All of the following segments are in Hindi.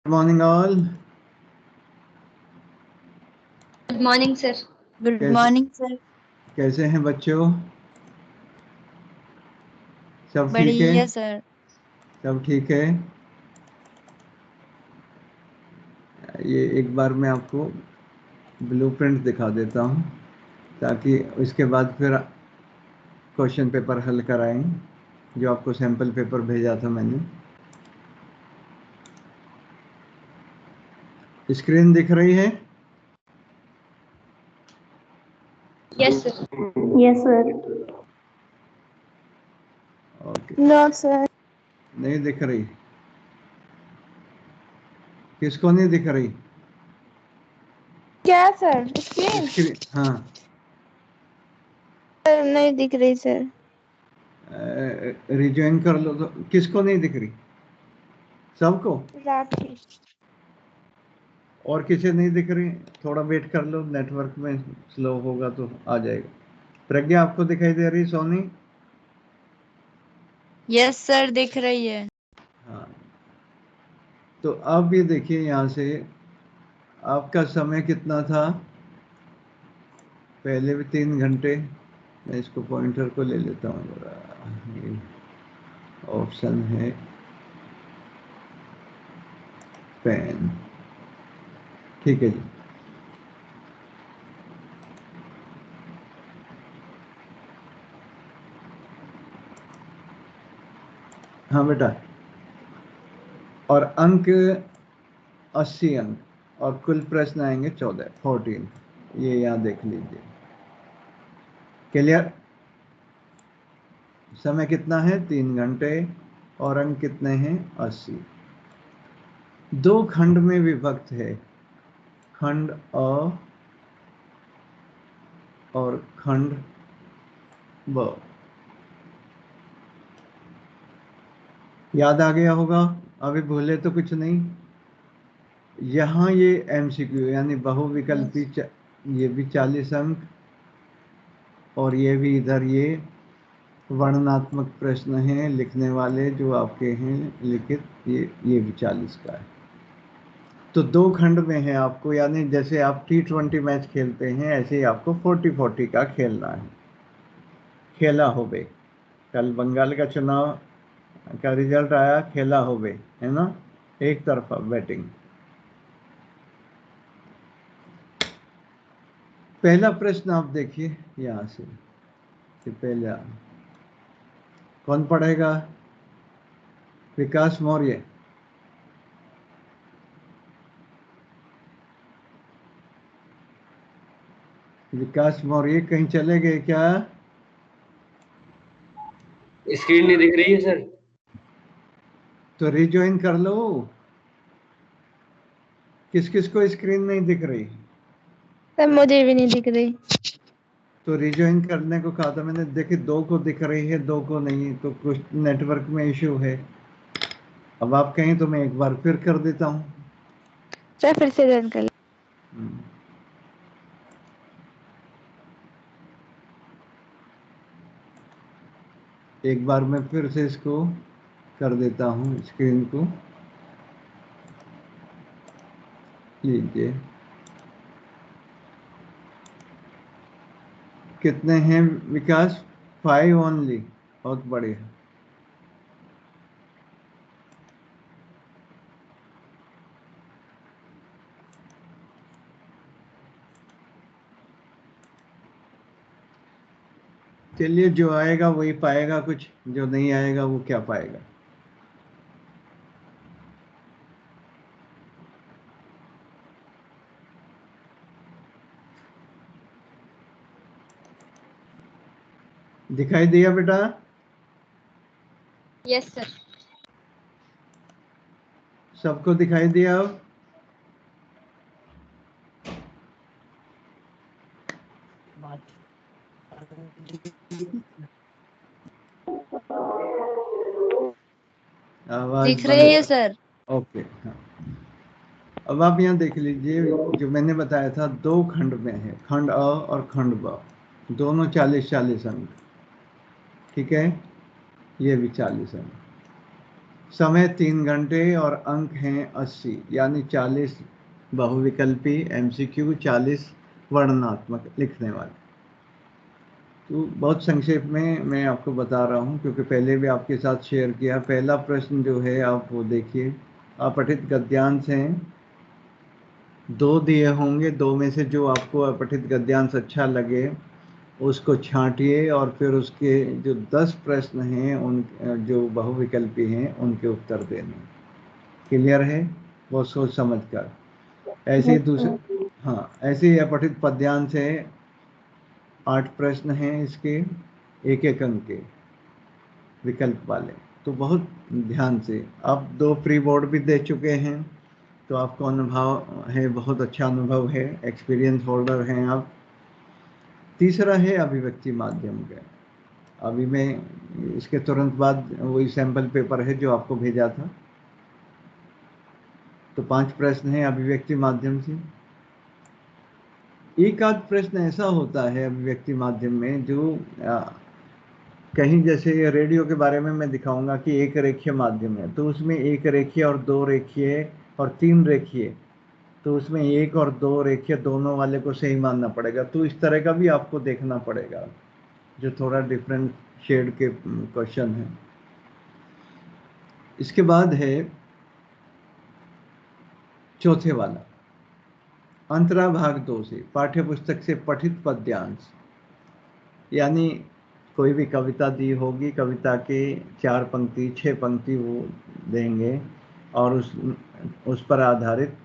Good morning all. Good morning sir. Good morning sir. कैसे हैं बच्चों? सब ठीक है? बढ़िया सर। सब ठीक है। ये एक बार मैं आपको ब्लूप्रिंट दिखा देता हूँ ताकि उसके बाद फिर क्वेश्चन पेपर हल कराएं, जो आपको सैंपल पेपर भेजा था मैंने। स्क्रीन दिख रही है? Yes sir. Yes sir. Okay. No sir. नहीं दिख रही? किसको नहीं दिख रही? क्या सर? स्क्रीन स्क्रीन, हाँ। सर नहीं दिख रही सर। रिज्वाइन कर लो तो। किसको नहीं दिख रही? सबको? राखी। और किसे नहीं दिख रही? थोड़ा वेट कर लो, नेटवर्क में स्लो होगा तो आ जाएगा। प्रज्ञा आपको दिखाई दे रही? सोनी? यस सर दिख रही है। हाँ, तो अब ये देखिए, यहाँ से आपका समय कितना था? पहले भी 3 घंटे। मैं इसको पॉइंटर को ले लेता हूँ जरा। ये ऑप्शन है पेन। ठीक है जी। हाँ बेटा। और अंक 80 अंक और कुल प्रश्न आएंगे 14। ये यहाँ देख लीजिए। क्लियर? समय कितना है? 3 घंटे। और अंक कितने हैं? 80। 2 खंड में विभक्त है, खंड अ और खंड ब। याद आ गया होगा? अभी भूले तो कुछ नहीं। यहाँ ये एमसीक्यू यानी बहुविकल्पी, ये भी 40 अंक, और ये भी इधर ये वर्णनात्मक प्रश्न हैं लिखने वाले जो आपके हैं लिखित, ये भी 40 का है। तो 2 खंड में है आपको, यानी जैसे आप T20 मैच खेलते हैं ऐसे ही आपको 40-40 का खेलना है। खेला होबे। कल बंगाल का चुनाव का रिजल्ट आया, खेला होबे, है ना? एक तरफा बैटिंग। पहला प्रश्न आप देखिए यहाँ से कि पहला कौन पढ़ेगा? विकास मौर्य। विकास मौर्य कहीं चले गए क्या? स्क्रीन नहीं दिख रही है सर। तो रिज्वाइन कर लो। किस किस को स्क्रीन नहीं दिख रही? सर मुझे भी नहीं दिख रही। तो रिज्वाइन करने को कहा था मैंने। देखिए 2 को दिख रही है, 2 को नहीं, तो कुछ नेटवर्क में इश्यू है। अब आप कहें तो मैं एक बार फिर कर देता हूँ। सर फिर से रन कर। एक बार मैं फिर से इसको कर देता हूँ, स्क्रीन को लीजिए। कितने हैं विकास? 5 ओनली। बहुत बढ़िया। चलिए, जो आएगा वही पाएगा कुछ, जो नहीं आएगा वो क्या पाएगा। दिखाई दिया बेटा? Yes sir. सबको दिखाई दिया? अब आवाज दिख रही है सर। ओके, हाँ। अब आप यहाँ देख लीजिए, जो मैंने बताया था 2 खंड में है, खंड अ और खंड ब, दोनों 40-40 अंक। ठीक है, ये भी 40 अंक। समय 3 घंटे और अंक हैं 80, यानी 40 बहुविकल्पी MCQ, 40 वर्णनात्मक लिखने वाले। तो बहुत संक्षेप में मैं आपको बता रहा हूँ, क्योंकि पहले भी आपके साथ शेयर किया। पहला प्रश्न जो है आप वो देखिए, अपठित गद्यांश हैं, 2 दिए होंगे, 2 में से जो आपको अपठित गद्यांश अच्छा लगे उसको छांटिए और फिर उसके जो 10 प्रश्न हैं उन जो बहुविकल्पी हैं उनके उत्तर देने। क्लियर है? वो सोच समझ कर। ऐसे ही दूसरे, हाँ, ऐसे ही अपठित पद्यांश है, 8 प्रश्न हैं इसके, 1-1 अंक के विकल्प वाले। तो बहुत ध्यान से, आप 2 प्री बोर्ड भी दे चुके हैं, तो आपको अनुभव है, बहुत अच्छा अनुभव है, एक्सपीरियंस होल्डर हैं आप। तीसरा है अभिव्यक्ति माध्यम का। अभी मैं इसके तुरंत बाद वही सैंपल पेपर है जो आपको भेजा था। तो 5 प्रश्न हैं अभिव्यक्ति माध्यम से। एक आध प्रश्न ऐसा होता है अभिव्यक्ति माध्यम में जो कहीं, जैसे रेडियो के बारे में मैं दिखाऊंगा कि एक रेखीय माध्यम है, तो उसमें एक रेखीय और 2 रेखीय और 3 रेखीय, तो उसमें 1 और 2 रेखीय दोनों वाले को सही मानना पड़ेगा। तो इस तरह का भी आपको देखना पड़ेगा, जो थोड़ा डिफरेंट शेड के क्वेश्चन है। इसके बाद है चौथे वाला, अंतरा भाग 2 से पाठ्य पुस्तक से पठित पद्यांश, यानी कोई भी कविता दी होगी, कविता के 4 पंक्ति 6 पंक्ति वो देंगे और उस पर आधारित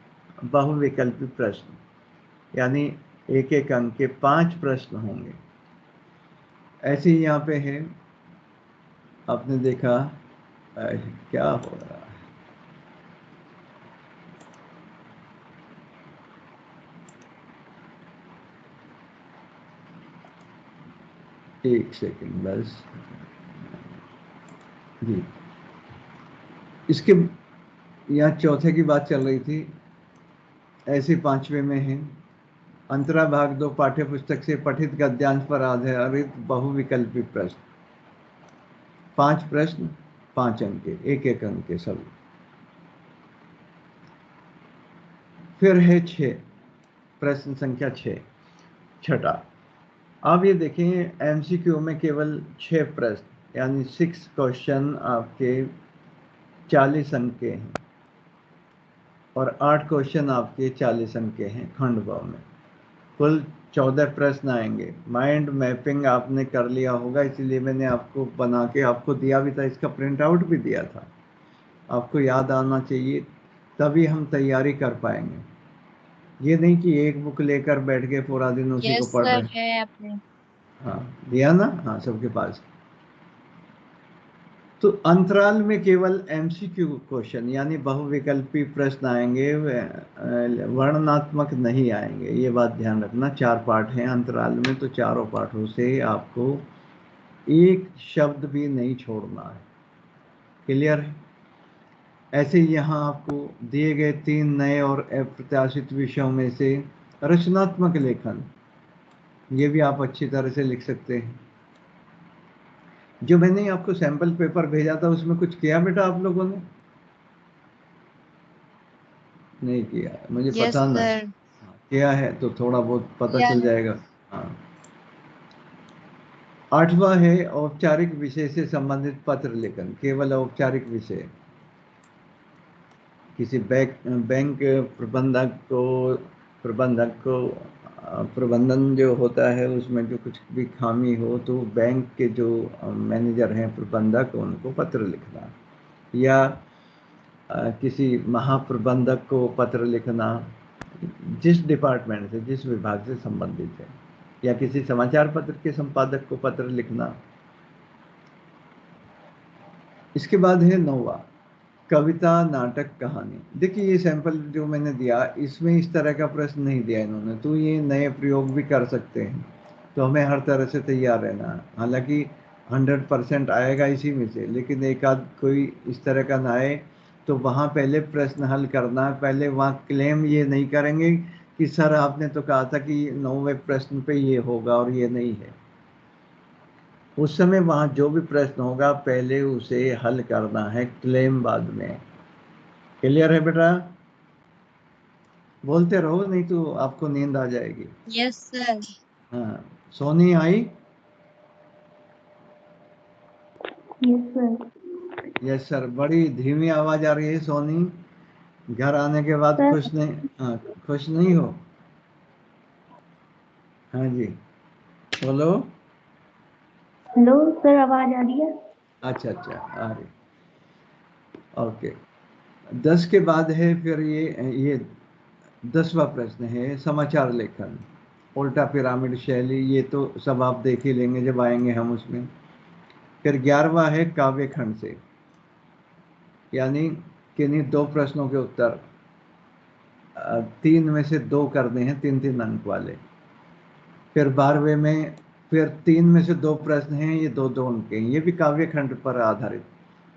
बहुविकल्पी प्रश्न, यानी 1-1 अंक के 5 प्रश्न होंगे। ऐसे ही यहाँ पे है, आपने देखा क्या हो रहा है, एक सेकंड बस जी। इसके यहाँ चौथे की बात चल रही थी, ऐसे 5वें में है, अंतरा भाग 2 पाठ्य पुस्तक से पठित गद्यांश पर आधारित बहुविकल्पी प्रश्न, 5 प्रश्न 5 अंक के, 1-1 अंक के सभी। फिर है 6, प्रश्न संख्या 6, छठा। अब ये देखें, MCQ में केवल 6 प्रश्न, यानी 6 क्वेश्चन आपके 40 अंक के हैं और 8 क्वेश्चन आपके 40 अंक के हैं खंड भाव में। कुल 14 प्रश्न आएंगे। माइंड मैपिंग आपने कर लिया होगा, इसलिए मैंने आपको बना के आपको दिया भी था, इसका प्रिंट आउट भी दिया था। आपको याद आना चाहिए, तभी हम तैयारी कर पाएंगे। ये नहीं कि एक बुक लेकर बैठ के पूरा दिन उसी को यस पढ़ सर, रहे। है आपने। हाँ, दिया ना? हाँ, सबके पास। तो अंतराल में केवल MCQ क्वेश्चन, यानी बहुविकल्पी प्रश्न आएंगे, वर्णनात्मक नहीं आएंगे। ये बात ध्यान रखना। 4 पाठ हैं अंतराल में, तो चारों पाठों से आपको एक शब्द भी नहीं छोड़ना है। क्लियर है? ऐसे ही यहाँ आपको दिए गए 3 नए और अप्रत्याशित विषयों में से रचनात्मक लेखन, ये भी आप अच्छी तरह से लिख सकते हैं। जो मैंने आपको सैंपल पेपर भेजा था उसमें कुछ किया बेटा आप लोगों ने? नहीं किया, मुझे यस पता ना। सर। किया है तो थोड़ा बहुत पता किया चल है। जाएगा। हाँ। 8वां है औपचारिक विषय से संबंधित पत्र लेखन, केवल औपचारिक विषय। किसी बैंक प्रबंधक को प्रबंधन जो होता है उसमें जो कुछ भी खामी हो, तो बैंक के जो मैनेजर हैं, प्रबंधक, उनको पत्र लिखना, या किसी महाप्रबंधक को पत्र लिखना, जिस डिपार्टमेंट से, जिस विभाग से संबंधित है, या किसी समाचार पत्र के संपादक को पत्र लिखना। इसके बाद है 9वां, कविता, नाटक, कहानी। देखिए, ये सैंपल जो मैंने दिया, इसमें इस तरह का प्रश्न नहीं दिया इन्होंने, तो ये नए प्रयोग भी कर सकते हैं। तो हमें हर तरह से तैयार रहना है। हालांकि 100% आएगा इसी में से, लेकिन एक आध कोई इस तरह का ना आए, तो वहाँ पहले प्रश्न हल करना है। पहले वहाँ क्लेम ये नहीं करेंगे कि सर आपने तो कहा था कि 9वें प्रश्न पे ये होगा और ये नहीं है। उस समय वहां जो भी प्रश्न होगा पहले उसे हल करना है, क्लेम बाद में। क्लियर है बेटा? बोलते रहो नहीं तो आपको नींद आ जाएगी। Yes sir. हाँ, सोनी आई? Yes sir. Yes sir. बड़ी धीमी आवाज आ रही है सोनी। घर आने के बाद सर खुश नहीं? हाँ, खुश नहीं हो? हाँ जी, बोलो। हेलो सर, आवाज आ रही है? अच्छा अच्छा, आ रही। ओके। 10 के बाद है फिर ये 10वां प्रश्न है समाचार लेखन, उल्टा पिरामिड शैली। ये तो सब आप देख ही लेंगे जब आएंगे हम उसमें। फिर 11वां है काव्य खंड से, यानी किन्हीं 2 प्रश्नों के उत्तर 3 में से 2 करने हैं, 3-3 अंक वाले। फिर 12वें में फिर 3 में से 2 प्रश्न हैं, ये 2-2 अंक के हैं। ये भी काव्य खंड पर आधारित,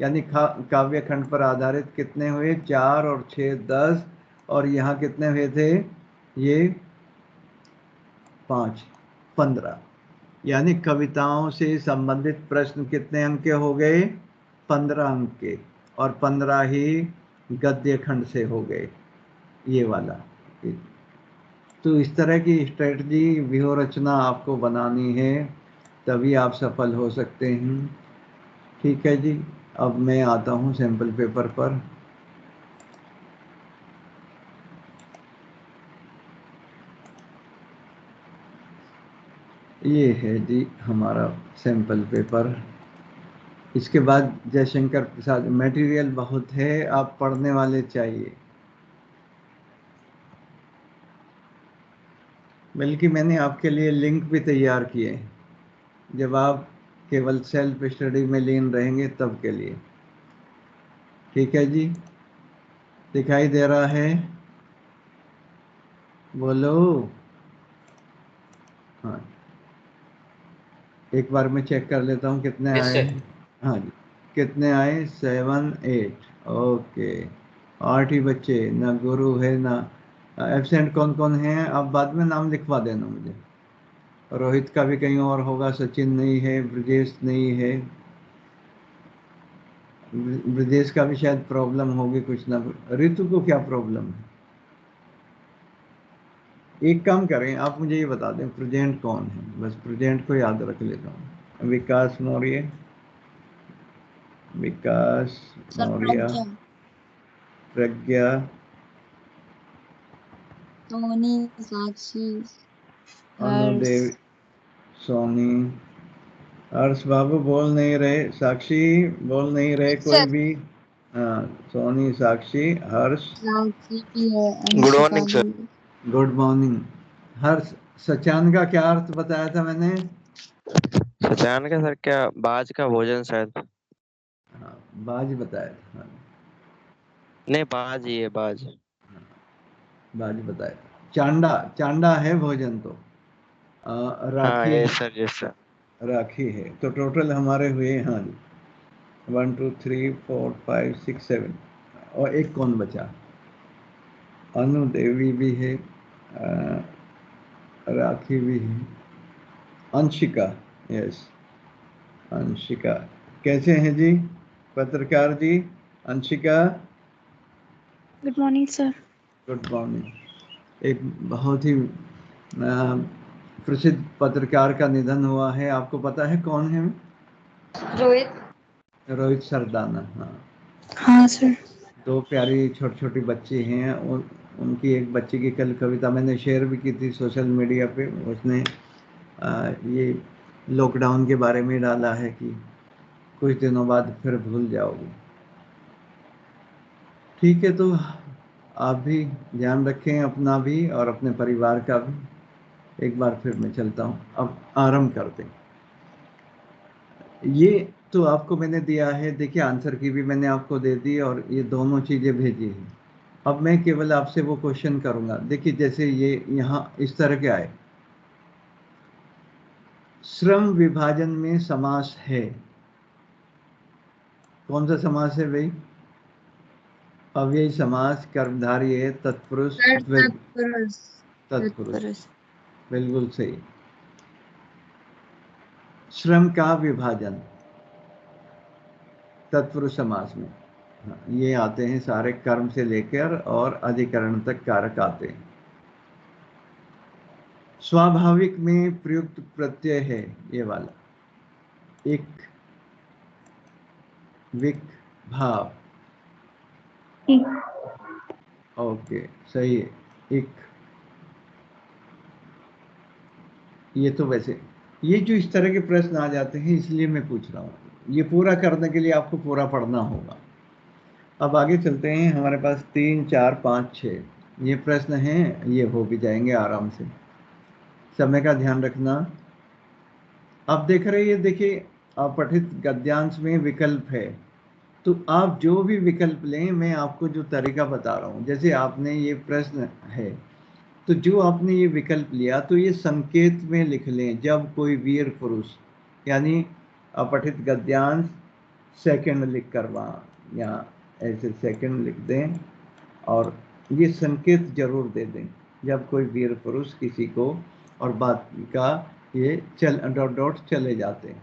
यानी काव्य खंड पर आधारित कितने हुए? 4 और 6 10, और यहाँ कितने हुए थे? ये 5 15, यानी कविताओं से संबंधित प्रश्न कितने अंक के हो गए? 15 अंक के, और 15 ही गद्य खंड से हो गए, ये वाला। तो इस तरह की स्ट्रेटजी व्यूह रचना आपको बनानी है, तभी आप सफल हो सकते हैं। ठीक है जी, अब मैं आता हूँ सैंपल पेपर पर। ये है जी हमारा सैंपल पेपर। इसके बाद जयशंकर प्रसाद, मटेरियल बहुत है, आप पढ़ने वाले चाहिए। बल्कि मैंने आपके लिए लिंक भी तैयार किए हैं, जब आप केवल सेल्फ स्टडी में लीन रहेंगे तब के लिए। ठीक है जी, दिखाई दे रहा है? बोलो। हाँ, एक बार मैं चेक कर लेता हूँ कितने यस आए सर। हैं। हाँ जी, कितने आए? 7 8। ओके, 8 ही बच्चे, ना गुरु है ना एब्सेंट। कौन कौन है? आप बाद में नाम लिखवा देना मुझे। रोहित का भी कहीं और होगा, सचिन नहीं है, ब्रजेश नहीं है। ब्रजेश का भी शायद प्रॉब्लम होगी कुछ ना कुछ। ऋतु को क्या प्रॉब्लम है? एक काम करें, आप मुझे ये बता दें प्रेजेंट कौन है, बस प्रेजेंट को याद रख लेता हूँ। विकास मौर्य, विकास सर मौर्य, प्रज्ञा, प्रज्ञा, सोनी, साक्षी, हर्ष। अनुदेव, सोनी, हर्ष बाबू बोल नहीं रहे, साक्षी बोल नहीं रहे कोई सर भी। हाँ, सोनी, साक्षी, हर्ष। साक्षी भी है, गुड अंशिका मॉर्निंग भी सर। है। Good morning. हर्ष, सचान का क्या अर्थ बताया था मैंने? सचान का सर क्या बाज का भोजन शायद। हाँ, बाज बताया था। हाँ, नहीं बाज ही है बाज। बाज बताया था। चांडा, चांडा है भोजन तो। हाँ राखी ये है, सर यस सर। राखी है। तो टोटल हमारे हुए, हाँ जी, 1 2 3 4 5 6 7, और एक कौन बचा? अनु देवी भी है, राखी भी है, अंशिका। यस, अंशिका। कैसे हैं जी पत्रकार जी? Anshika, good morning sir. Good morning. एक बहुत ही प्रसिद्ध पत्रकार का निधन हुआ है, आपको पता है कौन है? रोहित। रोहित सरदाना। हाँ, हाँ सर। 2 प्यारी छोटी छोटी बच्ची हैं, उनकी एक बच्ची की कल कविता मैंने शेयर भी की थी सोशल मीडिया पे। उसने ये लॉकडाउन के बारे में डाला है कि कुछ दिनों बाद फिर भूल जाओगे। ठीक है, तो आप भी ध्यान रखें अपना भी और अपने परिवार का भी। एक बार फिर मैं चलता हूँ, अब आरंभ करते हैं। ये तो आपको मैंने दिया है, देखिए आंसर की भी मैंने आपको दे दी और ये दोनों चीज़ें भेजी हैं। अब मैं केवल आपसे वो क्वेश्चन करूंगा। देखिए जैसे ये यहाँ इस तरह के आए, श्रम विभाजन में समास है, कौन सा समास है भाई? अव्ययी समास, कर्मधारी है, तत्पुरुष, सर द्विगु तत्पुरुष। तत्पुरुष। तत्पुरुष। बिल्कुल सही। श्रम का विभाजन तत्पुरुष समास में। हाँ, ये आते हैं सारे कर्म से लेकर और अधिकरण तक कारक आते हैं। स्वाभाविक में प्रयुक्त प्रत्यय है ये वाला, इक, विक, भाव। ठीक। ओके, सही है, इक। ये तो वैसे ये जो इस तरह के प्रश्न आ जाते हैं इसलिए मैं पूछ रहा हूँ, ये पूरा करने के लिए आपको पूरा पढ़ना होगा। अब आगे चलते हैं, हमारे पास 3, 4, 5, 6 ये प्रश्न हैं, ये हो भी जाएंगे आराम से। समय का ध्यान रखना। आप देख रहे हैं, देखिए अपठित गद्यांश में विकल्प है, तो आप जो भी विकल्प लें, मैं आपको जो तरीका बता रहा हूँ, जैसे आपने ये प्रश्न है तो जो आपने ये विकल्प लिया तो ये संकेत में लिख लें, जब कोई वीर पुरुष, यानी अपठित गद्यांश सेकंड लिख कर वहाँ या ऐसे सेकंड लिख दें और ये संकेत जरूर दे दें, जब कोई वीर पुरुष किसी को, और बात का ये डॉट डॉट चले जाते हैं।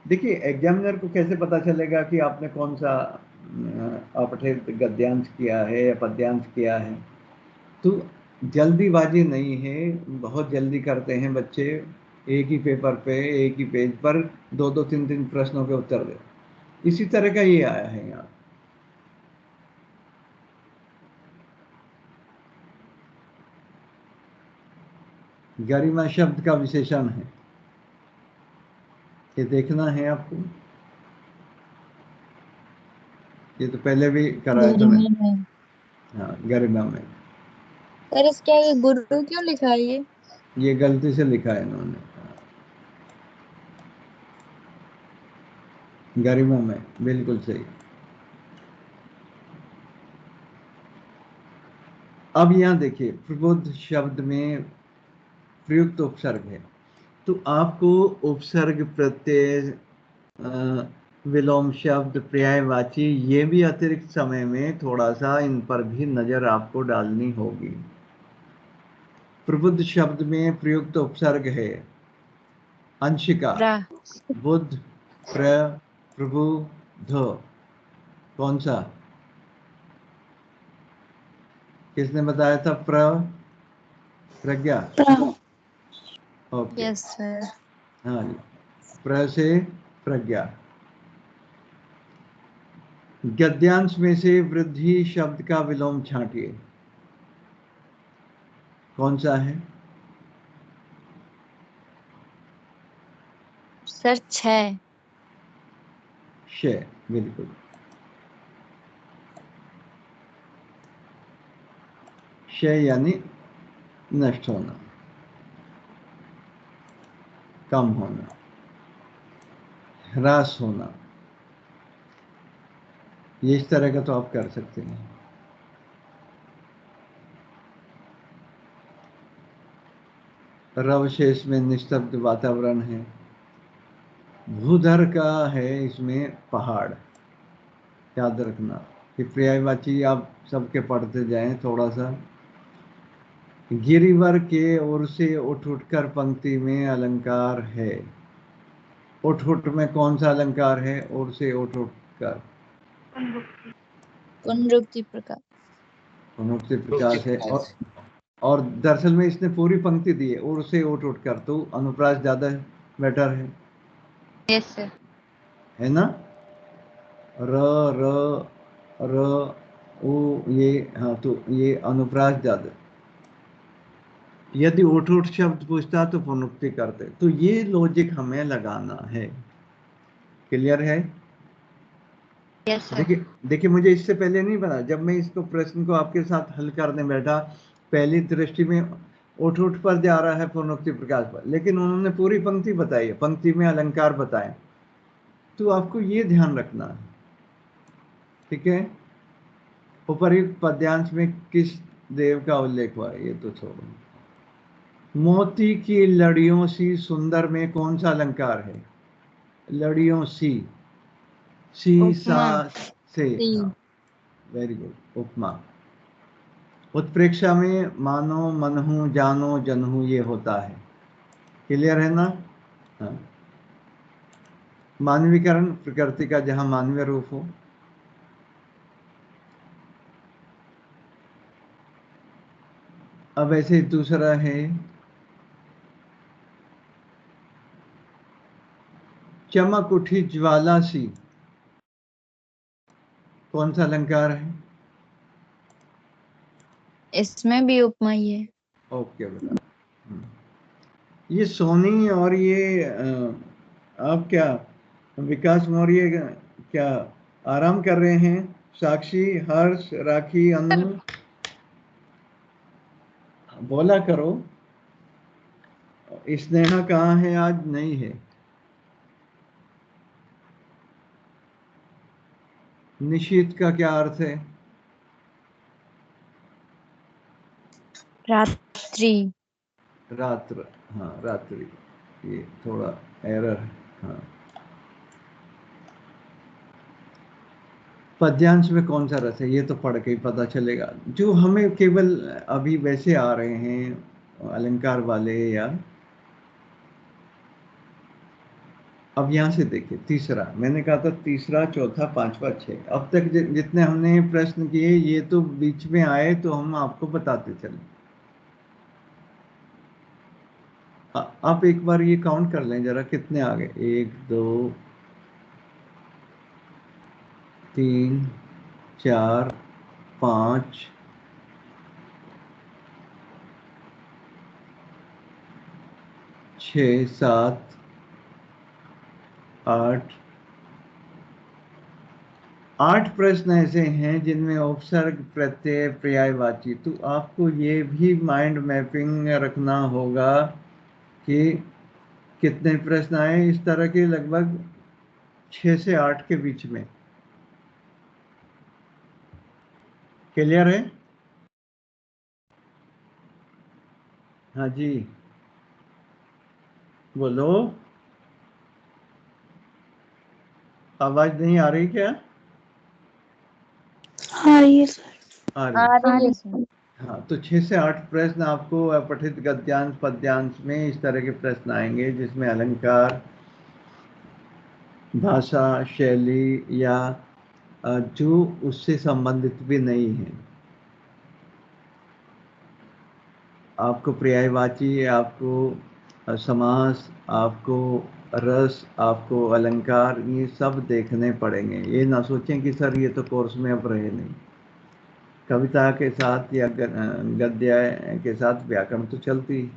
देखिए एग्जामिनर को कैसे पता चलेगा कि आपने कौन सा अपठित गद्यांश किया है या पद्यांश किया है। तो जल्दीबाजी नहीं है, बहुत जल्दी करते हैं बच्चे, एक ही पेपर पे एक ही पेज पर 2-2, 3-3 प्रश्नों के उत्तर दे। इसी तरह का ये आया है यहाँ। गरिमा शब्द का विशेषण है, ये देखना है आपको, ये तो पहले भी कराया था मैंने। गरिमा में। हाँ, गरिमा में। सर इसके आगे गुरु क्यों लिखा है ये गलती से लिखा है इन्होंने, गरिमा में, बिल्कुल सही। अब यहाँ देखिए, प्रबुद्ध शब्द में प्रयुक्त उपसर्ग है, तो आपको उपसर्ग, प्रत्यय, विलोम शब्द, पर्यायवाची, ये भी अतिरिक्त समय में थोड़ा सा इन पर भी नजर आपको डालनी होगी। प्रबुद्ध शब्द में प्रयुक्त उपसर्ग है अंशिका, बुद्ध, प्रभु, ध। कौन सा, किसने बताया था? प्रज्ञा। Okay, yes sir. हाँ जी, प्र से प्रज्ञा। गद्यांश में से वृद्धि शब्द का विलोम छांटिए, कौन सा है? सर 6। शय, बिल्कुल। शय यानी नष्ट होना, कम होना, ह्रास होना, ये इस तरह का तो आप कर सकते हैं। रवशेष में निस्तब्ध वातावरण है। भूधर का है इसमें पहाड़, याद रखना कि पर्यायवाची आप सबके पढ़ते जाएं थोड़ा सा। गिरिवर के ओर से उठ उठकर पंक्ति में अलंकार है, उठ उठ में कौन सा अलंकार है? और से उठ उठकर, पुनरुक्ति प्रकार। पुनरुक्ति प्रकाश है। और दरअसल में इसने पूरी पंक्ति दी है, और से उठ उठकर, तो अनुप्रास ज्यादा बेटर है। Yes sir. है ना? र र र ओ, ये हाँ, तो ये अनुप्रास ज्यादा। यदि उठ उठ शब्द पूछता तो पुनरुक्ति करते। तो ये लॉजिक हमें लगाना है। क्लियर है? Yes sir. देखिए देखिए, मुझे इससे पहले नहीं पता, जब मैं इसको प्रश्न को आपके साथ हल करने बैठा, पहली दृष्टि में उठ उठ पर जा रहा है पुनरुक्ति प्रकाश पर, लेकिन उन्होंने पूरी पंक्ति बताई है, पंक्ति में अलंकार बताए, तो आपको ये ध्यान रखना है। ठीक है? उपर्युक्त पद्यांश में किस देव का उल्लेख हुआ है ये तो छोड़ो। मोती की लड़ियों सी सुंदर में कौन सा अलंकार है? लड़ियों सी, सी सा से, हाँ, वेरी गुड, उपमा। उत्प्रेक्षा में मानो, मनहु, जानो, जनहु ये होता है। क्लियर है ना? हाँ, मानवीकरण, प्रकृति का जहां मानवीय रूप हो। अब ऐसे दूसरा है चमक उठी ज्वाला सी, कौन सा अलंकार है? इसमें भी उपमा ही है। ओके बेटा। ये सोनी और ये आप क्या विकास मौर्य क्या आराम कर रहे हैं? साक्षी, हर्ष, राखी, अनु, बोला करो। स्नेहा कहाँ है? आज नहीं है। निशीत का क्या अर्थ है? रात्रि। रात्र, हाँ रात्रि, ये थोड़ा एरर है। हाँ, पद्यांश में कौन सा रस है ये तो पढ़ के ही पता चलेगा। जो हमें केवल अभी वैसे आ रहे हैं अलंकार वाले, या अब यहां से देखिए तीसरा, मैंने कहा था तीसरा, चौथा, पांचवा, छह, अब तक जितने हमने प्रश्न किए ये तो बीच में आए तो हम आपको बताते चले। आप एक बार ये काउंट कर लें जरा, कितने आ गए? 1 2 3 4 5 6 7 8 8 प्रश्न ऐसे हैं जिनमें उपसर्ग, प्रत्यय, पर्यायवाची। तो आपको ये भी माइंड मैपिंग रखना होगा कि कितने प्रश्न आए इस तरह के, लगभग 6 से 8 के बीच में। क्लियर है? हाँ जी, बोलो। आवाज नहीं आ रही क्या? हाँ ये सर। आ आ रही। रही है सर। हाँ, तो 6 से 8 प्रश्न आपको पठित गद्यांश पद्यांश में इस तरह के प्रश्न आएंगे जिसमें अलंकार, भाषा, शैली, या जो उससे संबंधित भी नहीं है। आपको पर्यायवाची, आपको समास, आपको रस, आपको अलंकार, ये सब देखने पड़ेंगे। ये ना सोचें कि सर ये तो कोर्स में अब रहे नहीं। कविता के साथ या गद्य के साथ व्याकरण तो चलती ही।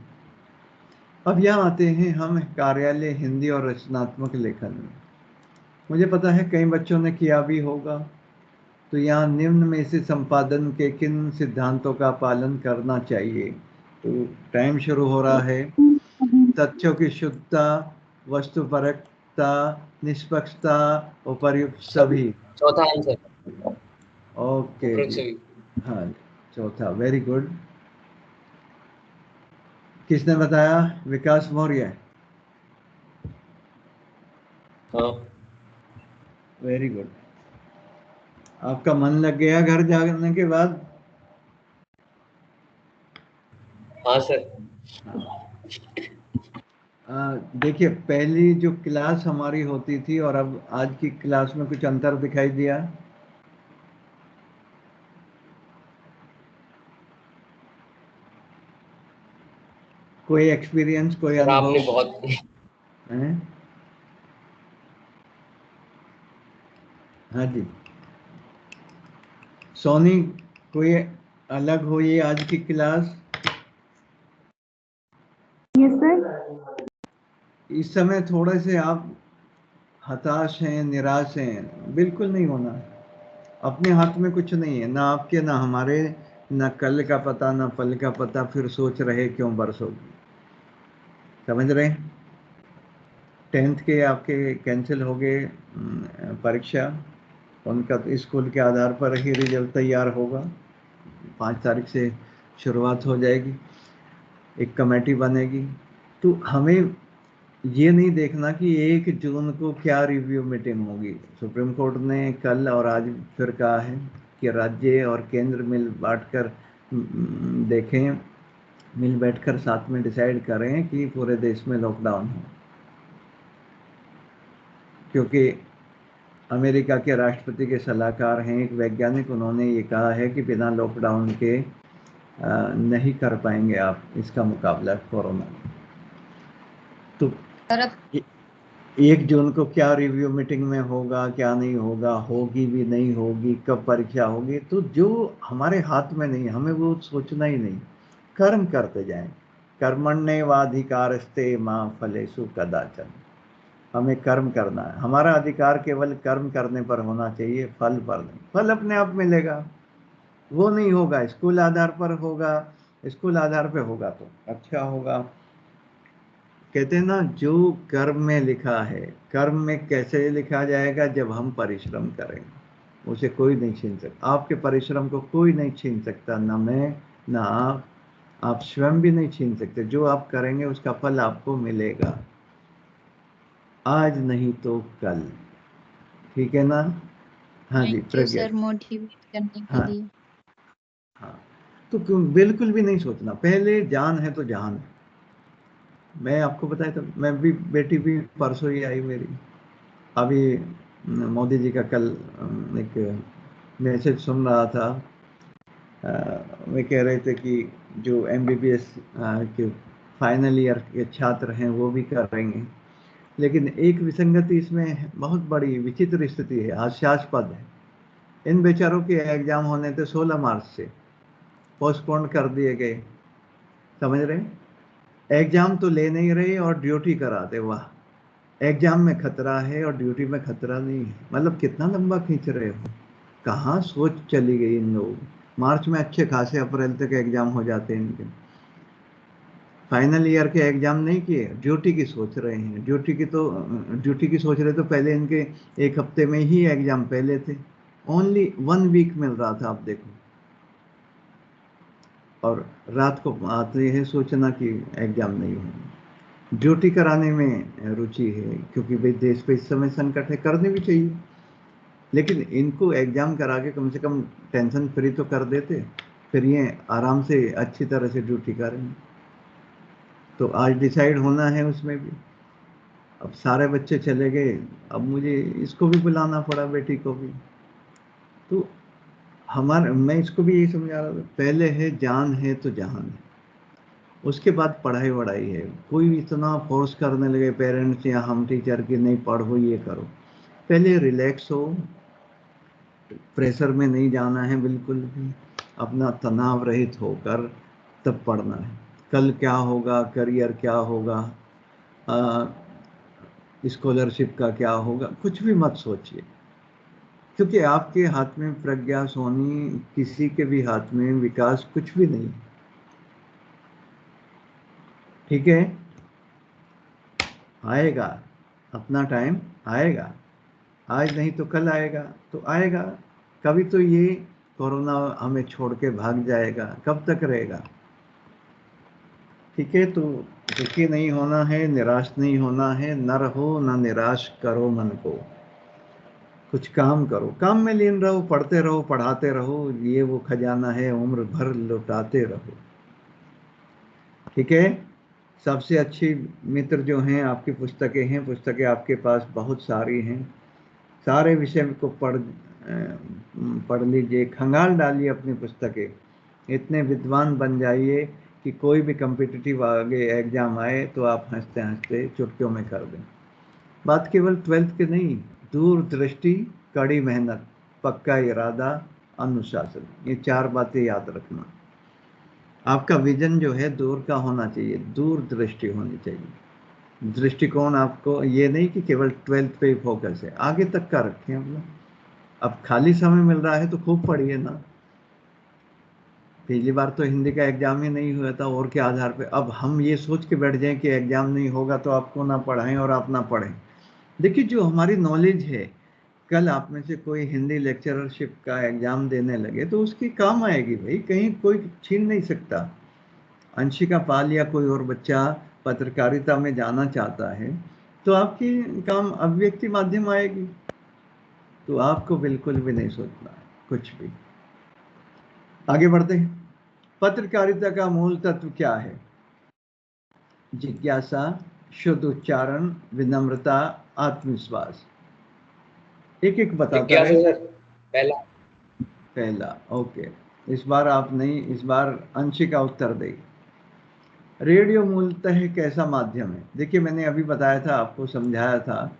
अब यहाँ आते हैं हम कार्यालय हिंदी और रचनात्मक लेखन में। मुझे पता है कई बच्चों ने किया भी होगा। तो यहाँ निम्न में से संपादन के किन सिद्धांतों का पालन करना चाहिए? तो टाइम शुरू हो रहा है। तथ्यों की शुद्धता, वस्तुपरकता, निष्पक्षता, उपर्युक्त सभी। चौथा आंसर ओके उपरोक्त जी, सभी। हाँ चौथा, वेरी गुड। किसने बताया? विकास मौर्य। हाँ वेरी गुड। आपका मन लग गया घर जाने के बाद? हाँ सर। देखिए, पहली जो क्लास हमारी होती थी और अब आज की क्लास में कुछ अंतर दिखाई दिया? कोई एक्सपीरियंस, कोई सर आपने अनुभव बहुत है? हाँ जी, सोनी, कोई अलग हो ये आज की क्लास? Yes sir. इस समय थोड़े से आप हताश हैं, निराश हैं, बिल्कुल नहीं होना। अपने हाथ में कुछ नहीं है, ना आपके ना हमारे, ना कल का पता ना पल का पता, फिर सोच रहे क्यों बरसोगी। समझ रहे हैं? 10th के आपके कैंसिल हो गए परीक्षा, उनका तो स्कूल के आधार पर ही रिजल्ट तैयार होगा। 5 तारीख से शुरुआत हो जाएगी, एक कमेटी बनेगी। तो हमें ये नहीं देखना कि 1 जून को क्या रिव्यू मीटिंग होगी। सुप्रीम कोर्ट ने कल और आज फिर कहा है कि राज्य और केंद्र मिल बांटकर देखें, मिल बैठकर साथ में डिसाइड करें कि पूरे देश में लॉकडाउन हो। क्योंकि अमेरिका के राष्ट्रपति के सलाहकार हैं एक वैज्ञानिक, उन्होंने ये कहा है कि बिना लॉकडाउन के नहीं कर पाएंगे आप इसका मुकाबला कोरोना। तो सर अब 1 जून को क्या रिव्यू मीटिंग में होगा, क्या नहीं होगा, होगी भी नहीं होगी, कब परीक्षा होगी, तो जो हमारे हाथ में नहीं, हमें वो सोचना ही नहीं, कर्म करते जाएं। कर्मण्येवाधिकारस्ते मां फलेषु कदाचन। हमें कर्म करना है, हमारा अधिकार केवल कर्म करने पर होना चाहिए, फल पर नहीं। फल अपने आप मिलेगा, वो नहीं होगा, स्कूल आधार पर होगा, स्कूल आधार पे होगा तो अच्छा होगा। कहते हैं ना, जो कर्म में लिखा है, कर्म में कैसे लिखा जाएगा, जब हम परिश्रम करेंगे, उसे कोई नहीं छीन सकता। आपके परिश्रम को कोई नहीं छीन सकता, ना मैं ना आप स्वयं भी नहीं छीन सकते। जो आप करेंगे उसका फल आपको मिलेगा, आज नहीं तो कल। ठीक है ना? हाँ जी thank you Pragya. Sir motivate करने के हाँ लिए। हाँ, तो बिल्कुल भी नहीं सोचना, पहले जान है तो जहान है। मैं आपको बताया था, मैं भी, बेटी भी परसों ही आई मेरी। अभी मोदी जी का कल एक मैसेज सुन रहा था। वे कह रहे थे कि जो MBBS के फाइनल ईयर के छात्र हैं वो भी करेंगे, लेकिन एक विसंगति इसमें बहुत बड़ी विचित्र स्थिति है, हास्यास्पद है। इन बेचारों के एग्जाम होने थे 16 मार्च से, पोस्टपोन कर दिए गए। समझ रहे हैं? एग्जाम तो ले नहीं रहे और ड्यूटी कराते। वाह, एग्जाम में खतरा है और ड्यूटी में खतरा नहीं है। मतलब कितना लंबा खींच रहे हो, कहाँ सोच चली गई इन लोगों। मार्च में अच्छे खासे अप्रैल तक एग्जाम हो जाते हैं इनके। फाइनल ईयर के एग्जाम नहीं किए, ड्यूटी की सोच रहे हैं। ड्यूटी की सोच रहे तो पहले इनके 1 हफ्ते में ही एग्जाम पहले थे, ओनली 1 वीक मिल रहा था। आप देखो, और रात को आते हैं सोचना कि एग्जाम नहीं होंगे। ड्यूटी कराने में रुचि है, क्योंकि भाई देश पे इस समय संकट है, करनी भी चाहिए। लेकिन इनको एग्जाम करा के कम से कम टेंशन फ्री तो कर देते, फिर ये आराम से अच्छी तरह से ड्यूटी करेंगे। तो आज डिसाइड होना है उसमें भी। अब सारे बच्चे चले गए, अब मुझे इसको भी बुलाना पड़ा, बेटी को भी। तो मैं इसको भी यही समझा रहा था, पहले है जान है तो जहान है, उसके बाद पढ़ाई वढ़ाई है। कोई इतना फोर्स करने लगे पेरेंट्स या हम टीचर की नहीं पढ़ो ये करो, पहले रिलैक्स हो, प्रेशर में नहीं जाना है बिल्कुल भी, अपना तनाव रहित होकर तब पढ़ना है। कल क्या होगा, करियर क्या होगा, स्कॉलरशिप का क्या होगा, कुछ भी मत सोचिए, क्योंकि आपके हाथ में प्रज्ञा सोनी, किसी के भी हाथ में विकास कुछ भी नहीं। ठीक है, आएगा अपना टाइम, आएगा, आज नहीं तो कल आएगा, तो आएगा। कभी तो ये कोरोना हमें छोड़ के भाग जाएगा, कब तक रहेगा? ठीक है, तो दुखी नहीं होना है, निराश नहीं होना है, न रहो न निराश करो मन को। कुछ काम करो, काम में लीन रहो, पढ़ते रहो, पढ़ाते रहो, ये वो खजाना है, उम्र भर लौटाते रहो। ठीक है, सबसे अच्छी मित्र जो हैं आपकी पुस्तकें हैं। पुस्तकें आपके पास बहुत सारी हैं, सारे विषय को पढ़ लीजिए, खंगाल डालिए अपनी पुस्तकें, इतने विद्वान बन जाइए कि कोई भी कम्पिटिटिव आगे एग्जाम आए तो आप हंसते हंसते चुटकियों में कर दें। बात केवल 12th की नहीं, दूरदृष्टि, कड़ी मेहनत, पक्का इरादा, अनुशासन, ये 4 बातें याद रखना। आपका विजन जो है दूर का होना चाहिए, दूरदृष्टि होनी चाहिए। दृष्टिकोण आपको ये नहीं कि केवल 12th पे ही फोकस है, आगे तक का रखें अपना। अब खाली समय मिल रहा है तो खूब पढ़िए ना। पिछली बार तो हिंदी का एग्जाम ही नहीं हुआ था, और के आधार पे अब हम ये सोच के बैठ जाएं कि एग्जाम नहीं होगा तो आपको ना पढ़ाएं और आप ना पढ़ें। देखिए, जो हमारी नॉलेज है, कल आप में से कोई हिंदी लेक्चरशिप का एग्जाम देने लगे तो उसकी काम आएगी भाई, कहीं कोई छीन नहीं सकता। अंशिका पाल या कोई और बच्चा पत्रकारिता में जाना चाहता है तो आपकी काम अभिव्यक्ति माध्यम आएगी। तो आपको बिल्कुल भी नहीं सोचना है कुछ भी। आगे बढ़ते हैं। पत्रकारिता का मूल तत्व क्या है? जिज्ञासा, शुद्ध उच्चारण, विनम्रता, आत्मविश्वास। एक एक बताता विज्ञान रहे। से सर पहला। पहला, ओके। इस बार आप नहीं, इस बार अंशिका उत्तर देगी। रेडियो मूलतः कैसा माध्यम है? देखिए मैंने अभी बताया था, आपको समझाया था,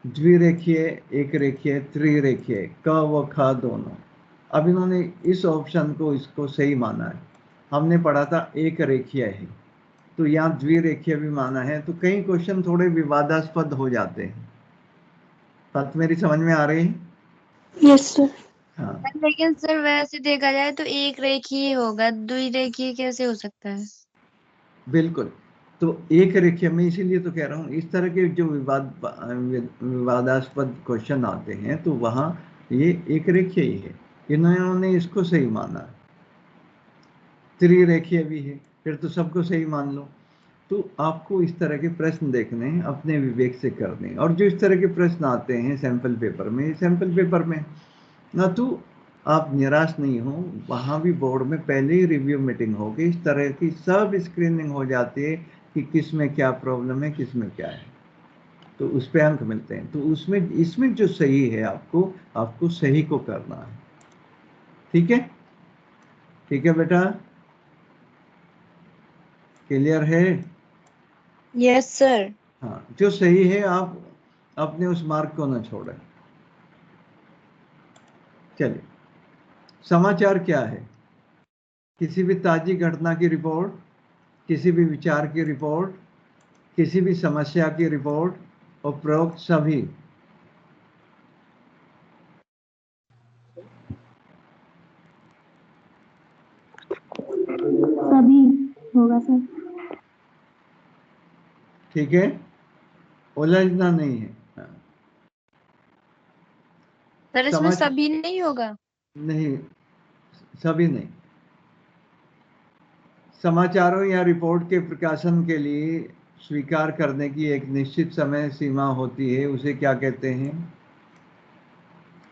द्विरेखीय, एक रेखीय, त्रिरेखीय, क व ख दोनों। अब इन्होंने इस ऑप्शन को, इसको सही माना है। हमने पढ़ा था एक रेखीय है, तो यहाँ द्विरेखीय भी माना है, तो कई क्वेश्चन थोड़े विवादास्पद हो जाते हैं। बात मेरी समझ में आ रही है? Yes sir. हाँ लेकिन सर वैसे देखा जाए तो एक रेखीय होगा, द्विरेखीय कैसे हो सकता है? बिल्कुल, तो एक रेखीय में, इसीलिए तो कह रहा हूँ, इस तरह के जो विवादास्पद क्वेश्चन आते हैं तो वहाँ ये एक रेखीय ही है, इन्होंने इसको सही माना। त्रिरेखीय भी है, फिर तो सबको सही मान लो। तो आपको इस तरह के प्रश्न देखने हैं, अपने विवेक से करने हैं। और जो इस तरह के प्रश्न आते हैं सैंपल पेपर में, सैंपल पेपर में ना, तो आप निराश नहीं हो, वहाँ भी बोर्ड में पहले ही रिव्यू मीटिंग होगी, इस तरह की सब स्क्रीनिंग हो जाती है कि किस में क्या प्रॉब्लम है, किस में क्या है, तो उस पे अंक मिलते हैं। तो उसमें, इसमें जो सही है आपको सही को करना है। ठीक है? ठीक है बेटा, क्लियर है? Yes sir. हाँ, जो सही है आप अपने उस मार्क को ना छोड़ें। चलिए, समाचार क्या है? किसी भी ताजी घटना की रिपोर्ट, किसी भी विचार की रिपोर्ट, किसी भी समस्या की रिपोर्ट, उपरोक्त सभी। सभी होगा सर। ठीक है, उलझना नहीं है। हाँ। सर इसमें समाचार सभी नहीं होगा? नहीं, सभी नहीं। समाचारों या रिपोर्ट के प्रकाशन के लिए स्वीकार करने की एक निश्चित समय सीमा होती है, उसे क्या कहते हैं?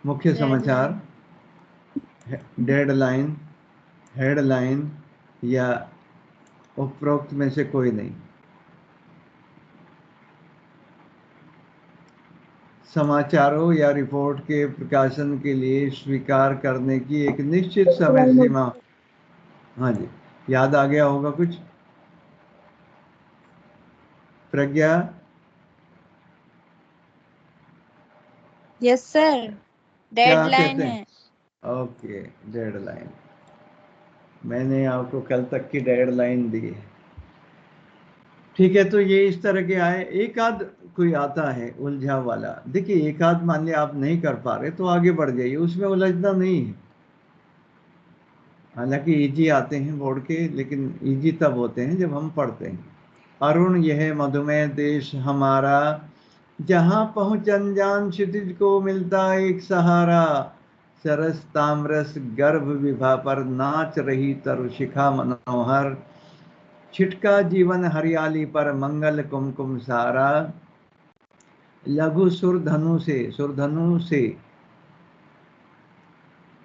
मुख्य समाचार, डेडलाइन, हेडलाइन, या उपरोक्त में से कोई नहीं। समाचारों या रिपोर्ट के प्रकाशन के लिए स्वीकार करने की एक निश्चित समय सीमा। हाँ जी, याद आ गया होगा कुछ? प्रज्ञा? यस सर, क्या डेडलाइन कहते है। हैं? Okay, deadline. मैंने आपको कल तक की डेडलाइन दी है। ठीक है, तो ये इस तरह के आए। एक आध कोई आता है उलझा वाला, देखिए एक आध मान लिया आप नहीं कर पा रहे तो आगे बढ़ जाइए, उसमें उलझना नहीं है। हालांकि इजी आते हैं बोर्ड के, लेकिन इजी तब होते हैं जब हम पढ़ते हैं। अरुण यह मधुमेह देश हमारा, जहाँ पहुँच अनजान क्षितिज को मिलता एक सहारा, सरस तामरस गर्भ विभा पर नाच रही तरु शिखा मनोहर, छिटका जीवन हरियाली पर मंगल कुमकुम सारा, लघु सुरधनु से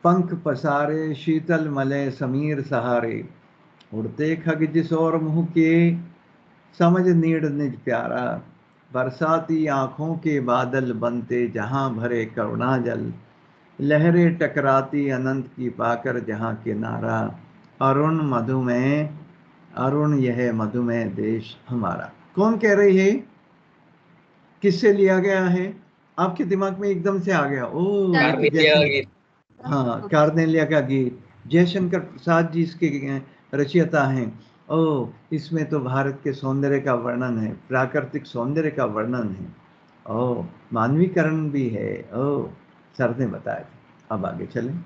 पंख पसारे, शीतल मलय समीर सहारे, उड़ते खग जिस और मुँह किए, समझ नीड़ निज प्यारा, बरसाती आंखों के बादल बनते जहां भरे करुणा जल, लहरें टकराती अनंत की पाकर जहां किनारा, अरुण मधुमेह, अरुण यह मधुमेह देश हमारा। कौन कह रही है? किससे लिया गया है? आपके दिमाग में एकदम से आ गया, ओ ये तो कार्निलिया जयशंकर। गीत। हाँ, कार्नेलिया का गीत, जयशंकर प्रसाद जी इसके रचयिता हैं। ओ, इसमें तो भारत के सौंदर्य का वर्णन है, प्राकृतिक सौंदर्य का वर्णन है, ओ मानवीकरण भी है। ओ, सर ने बताया था। अब आगे चलें,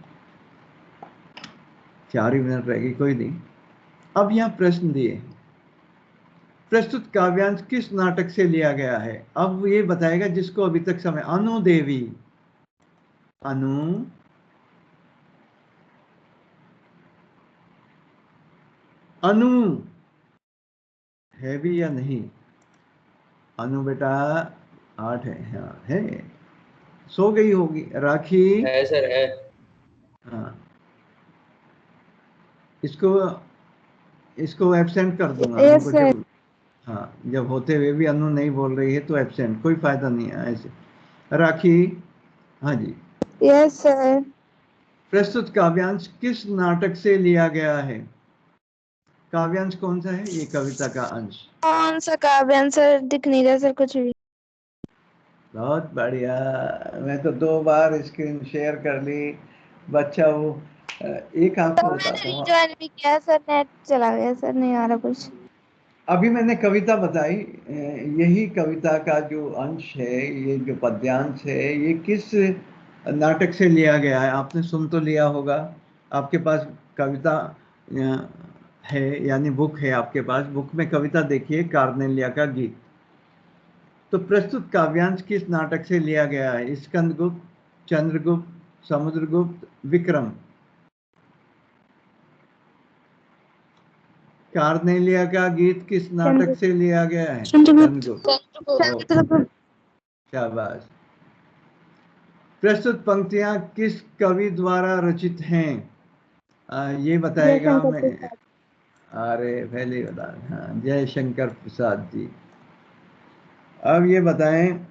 4 ही मिनट रह गई, कोई नहीं। अब यहाँ प्रश्न दिए हैं, प्रस्तुत काव्यांश किस नाटक से लिया गया है? अब ये बताएगा जिसको अभी तक समय। अनु देवी, अनु, अनु है भी या नहीं? अनु बेटा 8 है, हाँ है, सो गई होगी। राखी? है सर, है। हाँ, इसको इसको एब्सेंट कर दूंगा अनु यस को, सर। जब, हाँ, जब होते हुए भी अनु नहीं बोल रही है तो एब्सेंट, कोई फायदा नहीं है ऐसे। राखी, हाँ जी। Yes sir. प्रस्तुत काव्यांश किस नाटक से लिया गया है? काव्यांश कौन सा है? ये कविता का अंश। कौन सा काव्यांश सर? दिख नहीं रहा सर कुछ भी। बहुत बढ़िया। मैं तो 2 बार स्क्रीन शेयर कर ली। बच्चा वो एक आपको बताता हूँ। रिज्वाइन भी किया सर, नेट चला गया सर, नहीं आ रहा कुछ। अभी मैंने कविता बताई, यही कविता का जो अंश है, ये जो पद्यांश है, ये किस नाटक से लिया गया है? आपने सुन तो लिया होगा। आपके पास कविता है, यानी बुक है आपके पास। बुक में कविता देखिए, कार्नेलिया का गीत। तो प्रस्तुत काव्यांश किस नाटक से लिया गया है? स्कंदगुप्त, चंद्रगुप्त, समुद्रगुप्त, विक्रम। कार्नेलिया का गीत किस नाटक से लिया गया है? चंद्रगुप्त। ओ, शाबाश। प्रस्तुत पंक्तियां किस कवि द्वारा रचित हैं? ये बताएगा। जयशंकर मैं प्रसाद। अरे पहले ही बता। हाँ, जयशंकर प्रसाद जी। अब ये बताएं,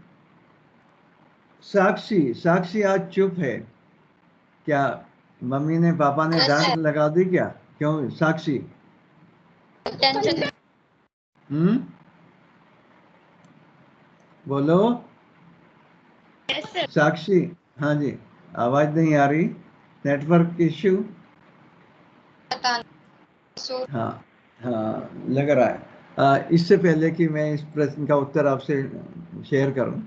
साक्षी। साक्षी आज चुप है क्या? मम्मी ने, पापा ने डांट लगा दी क्या? क्यों साक्षी? टेंशन हम्म, बोलो साक्षी। हाँ जी, आवाज नहीं आ रही, नेटवर्क इश्यू। पता नहीं। हाँ हाँ, लग रहा है। इससे पहले कि मैं इस प्रश्न का उत्तर आपसे शेयर करूं,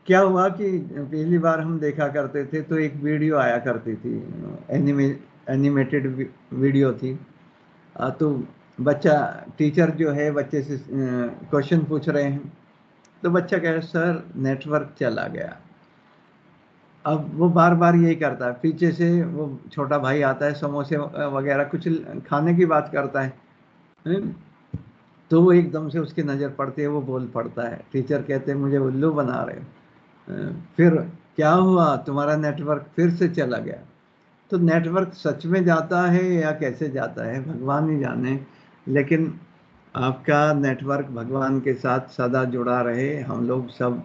क्या हुआ कि पहली बार हम देखा करते थे तो एक वीडियो आया करती थी, एनिमेटेड वीडियो थी। तो बच्चा, टीचर जो है बच्चे से क्वेश्चन पूछ रहे हैं, तो बच्चा कहे सर नेटवर्क चला गया। अब वो बार बार यही करता है, पीछे से वो छोटा भाई आता है, समोसे वगैरह कुछ खाने की बात करता है। हम्म, तो वो एकदम से उसकी नज़र पड़ती है, वो बोल पड़ता है। टीचर कहते हैं मुझे उल्लू बना रहे हो। फिर क्या हुआ, तुम्हारा नेटवर्क फिर से चला गया। तो नेटवर्क सच में जाता है या कैसे जाता है भगवान ही जाने, लेकिन आपका नेटवर्क भगवान के साथ सदा जुड़ा रहे। हम लोग सब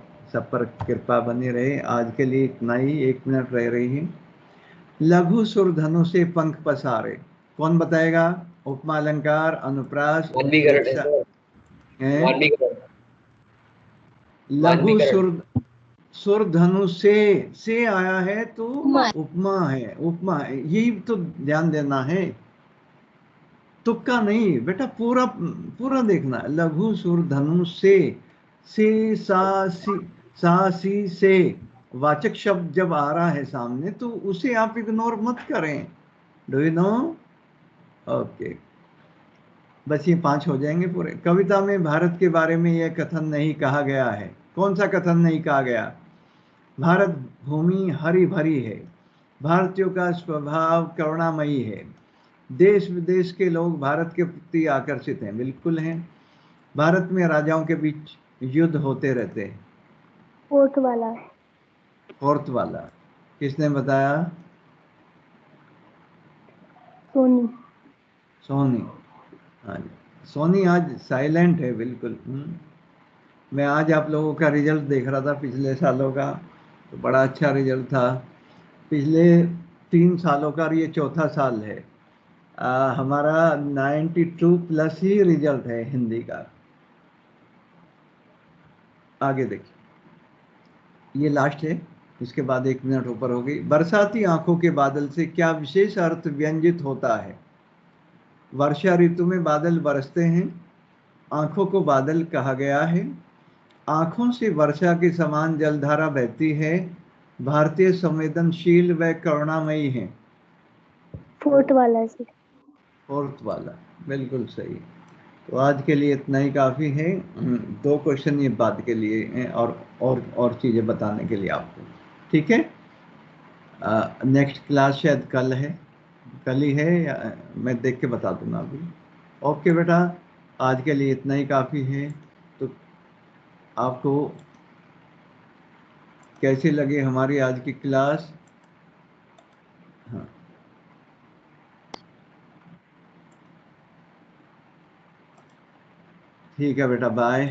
पर कृपा बनी रहे। आज के लिए इतना ही, 1 मिनट रह रही है। लघु सुर धनु से पंख पसारे, कौन बताएगा? उपमा अलंकार, अनुप्रास, वाल्मीकरण है उत्प्रेक्षा सर। है। वाल्मीकरण। लघु वाल्मीकरण। सुर धनु से आया है तो उपमा है, उपमा है, यही तो ध्यान देना है। तुक्का नहीं बेटा, पूरा पूरा देखना है। लघु सुर धनु से सा सी से वाचक शब्द जब आ रहा है सामने तो उसे आप इग्नोर मत करें। Do you know? ओके, बस ये 5 हो जाएंगे पूरे। कविता में भारत के बारे में यह कथन नहीं कहा गया है। कौन सा कथन नहीं कहा गया? भारत भूमि हरी भरी है, भारतीयों का स्वभाव करुणामयी है, देश विदेश के लोग भारत के प्रति आकर्षित हैं। बिल्कुल हैं। भारत में राजाओं के बीच युद्ध होते रहते हैं। फोर्थ वाला है। फोर्थ वाला किसने बताया? सोनी। सोनी। हाँ जी, सोनी आज साइलेंट है बिल्कुल। मैं आज आप लोगों का रिजल्ट देख रहा था पिछले सालों का, तो बड़ा अच्छा रिजल्ट था। पिछले 3 सालों का, और ये चौथा साल है। हमारा 92 प्लस ही रिजल्ट है हिंदी का। आगे देखिए, ये लास्ट है, इसके बाद 1 मिनट ऊपर हो गई। बरसाती आंखों के बादल से क्या विशेष अर्थ व्यंजित होता है? वर्षा ऋतु में बादल बरसते हैं, आंखों को बादल कहा गया है, आंखों से वर्षा के समान जलधारा बहती है, भारतीय संवेदनशील व करुणामयी है। फोर्थ वाला है सर। फोर्थ वाला बिल्कुल सही। तो आज के लिए इतना ही काफ़ी है। 2 क्वेश्चन ये बाद के लिए हैं, और चीज़ें बताने के लिए आपको। ठीक है। नेक्स्ट क्लास शायद कल है, कल ही है, या मैं देख के बता दूंगा अभी। ओके बेटा, आज के लिए इतना ही काफ़ी है। तो आपको कैसी लगी हमारी आज की क्लास? हाँ, ठीक है बेटा, बाय।